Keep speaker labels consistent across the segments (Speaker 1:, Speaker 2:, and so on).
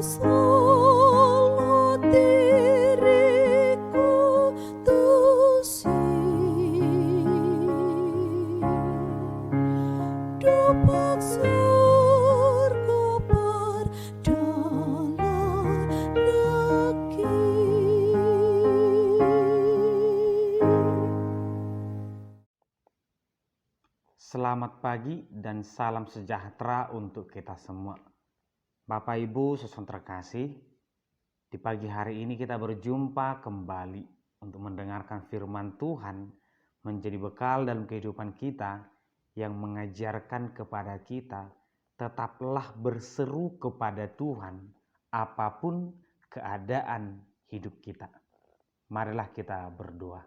Speaker 1: solo diriku dapat surga berdalam negeri.
Speaker 2: Selamat pagi dan salam sejahtera untuk kita semua. Bapak Ibu saudara terkasih, di pagi hari ini kita berjumpa kembali untuk mendengarkan firman Tuhan menjadi bekal dalam kehidupan kita yang mengajarkan kepada kita tetaplah berseru kepada Tuhan apapun keadaan hidup kita. Marilah kita berdoa.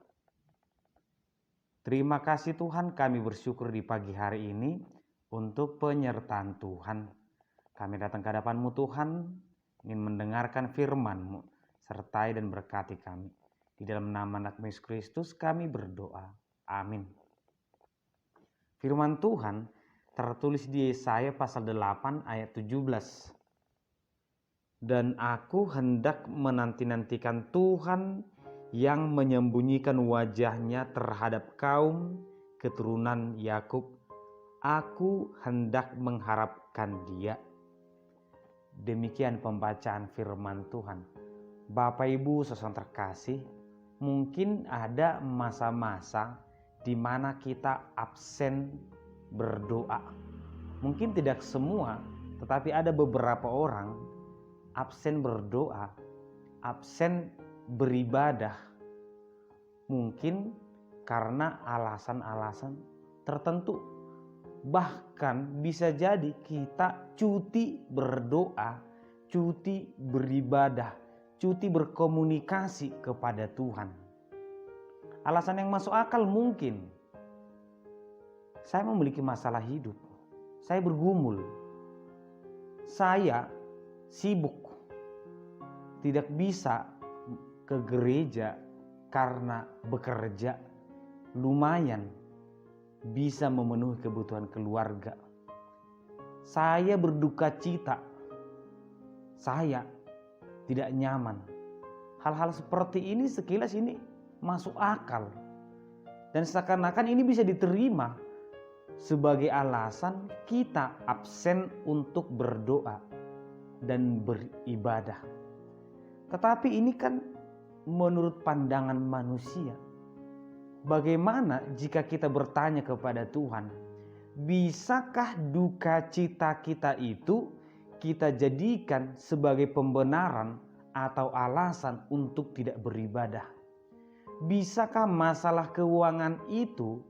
Speaker 2: Terima kasih Tuhan, kami bersyukur di pagi hari ini untuk penyertaan Tuhan. Kami datang ke hadapan-Mu Tuhan, ingin mendengarkan firman-Mu, sertai dan berkati kami. Di dalam nama anak Yesus Kristus kami berdoa. Amin. Firman Tuhan tertulis di Yesaya pasal 8 ayat 17. Dan aku hendak menanti-nantikan Tuhan yang menyembunyikan wajahnya terhadap kaum keturunan Yakub. Aku hendak mengharapkan Dia. Demikian pembacaan firman Tuhan. Bapak Ibu saudara terkasih, mungkin ada masa-masa di mana kita absen berdoa. Mungkin tidak semua, tetapi ada beberapa orang absen berdoa, absen beribadah. Mungkin karena alasan-alasan tertentu. Bahkan bisa jadi kita cuti berdoa, cuti beribadah, cuti berkomunikasi kepada Tuhan. Alasan yang masuk akal mungkin, saya memiliki masalah hidup, saya bergumul, saya sibuk, tidak bisa ke gereja karena bekerja, lumayan bisa memenuhi kebutuhan keluarga. Saya berduka cita, saya tidak nyaman. Hal-hal seperti ini sekilas ini masuk akal. Dan seakan-akan ini bisa diterima sebagai alasan kita absen untuk berdoa dan beribadah. Tetapi ini kan menurut pandangan manusia. Bagaimana jika kita bertanya kepada Tuhan, bisakah duka cita kita itu kita jadikan sebagai pembenaran atau alasan untuk tidak beribadah? Bisakah masalah keuangan itu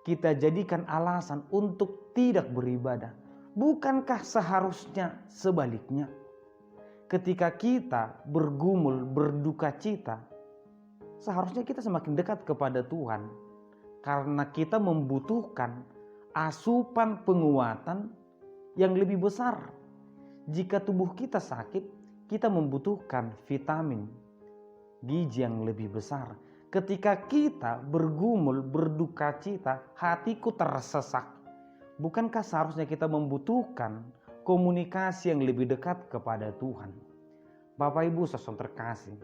Speaker 2: kita jadikan alasan untuk tidak beribadah? Bukankah seharusnya sebaliknya? Ketika kita bergumul, berduka cita, seharusnya kita semakin dekat kepada Tuhan. Karena kita membutuhkan asupan penguatan yang lebih besar. Jika tubuh kita sakit, kita membutuhkan vitamin, gizi yang lebih besar. Ketika kita bergumul, berduka cita, hatiku tersesak. Bukankah seharusnya kita membutuhkan komunikasi yang lebih dekat kepada Tuhan? Bapak Ibu saudara terkasih,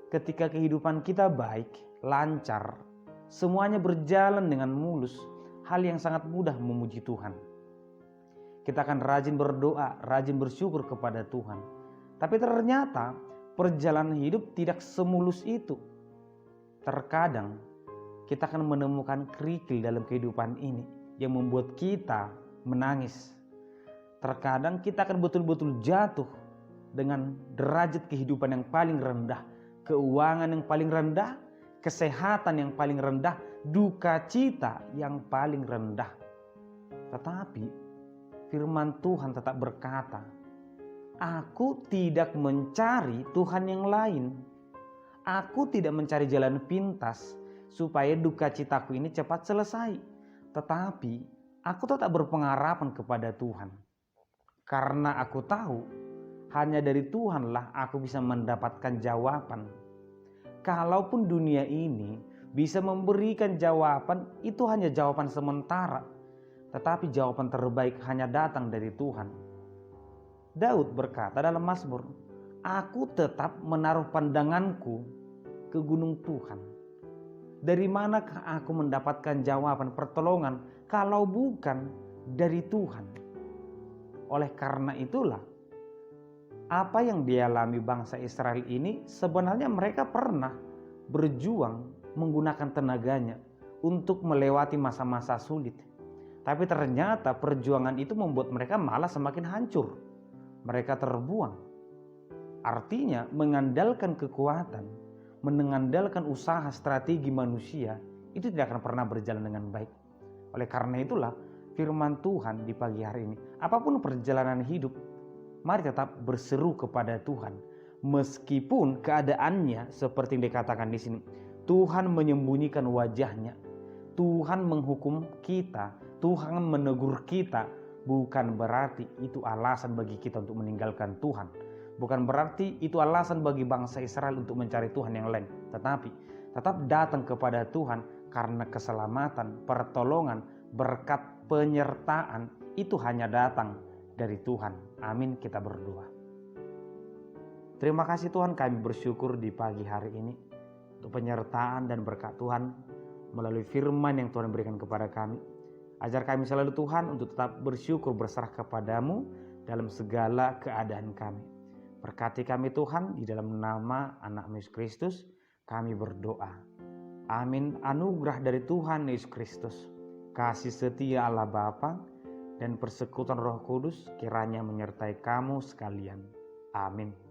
Speaker 2: ketika kehidupan kita baik, lancar, semuanya berjalan dengan mulus, hal yang sangat mudah memuji Tuhan. Kita akan rajin berdoa, rajin bersyukur kepada Tuhan. Tapi ternyata perjalanan hidup tidak semulus itu. Terkadang kita akan menemukan kerikil dalam kehidupan ini yang membuat kita menangis. Terkadang kita akan betul-betul jatuh dengan derajat kehidupan yang paling rendah, keuangan yang paling rendah, kesehatan yang paling rendah, duka cita yang paling rendah. Tetapi firman Tuhan tetap berkata, aku tidak mencari Tuhan yang lain. Aku tidak mencari jalan pintas supaya duka citaku ini cepat selesai. Tetapi aku tetap berpengharapan kepada Tuhan. Karena aku tahu hanya dari Tuhanlah aku bisa mendapatkan jawaban. Kalaupun dunia ini bisa memberikan jawaban, itu hanya jawaban sementara. Tetapi jawaban terbaik hanya datang dari Tuhan. Daud berkata dalam Mazmur, aku tetap menaruh pandanganku ke gunung Tuhan. Dari manakah aku mendapatkan jawaban pertolongan kalau bukan dari Tuhan? Oleh karena itulah, apa yang dialami bangsa Israel ini sebenarnya mereka pernah berjuang menggunakan tenaganya untuk melewati masa-masa sulit. Tapi ternyata perjuangan itu membuat mereka malah semakin hancur. Mereka terbuang. Artinya mengandalkan kekuatan, mengandalkan usaha strategi manusia itu tidak akan pernah berjalan dengan baik. Oleh karena itulah firman Tuhan di pagi hari ini, apapun perjalanan hidup, mari tetap berseru kepada Tuhan. Meskipun keadaannya seperti yang dikatakan di sini, Tuhan menyembunyikan wajahnya, Tuhan menghukum kita, Tuhan menegur kita, bukan berarti itu alasan bagi kita untuk meninggalkan Tuhan. Bukan berarti itu alasan bagi bangsa Israel untuk mencari Tuhan yang lain. Tetapi tetap datang kepada Tuhan karena keselamatan, pertolongan, berkat, penyertaan itu hanya datang dari Tuhan. Amin, kita berdoa. Terima kasih Tuhan, kami bersyukur di pagi hari ini untuk penyertaan dan berkat Tuhan melalui firman yang Tuhan berikan kepada kami. Ajar kami selalu Tuhan untuk tetap bersyukur, berserah kepadamu dalam segala keadaan kami. Berkati kami Tuhan, di dalam nama anak Yesus Kristus kami berdoa. Amin. Anugerah dari Tuhan Yesus Kristus, kasih setia Allah Bapa, dan persekutuan Roh Kudus kiranya menyertai kamu sekalian. Amin.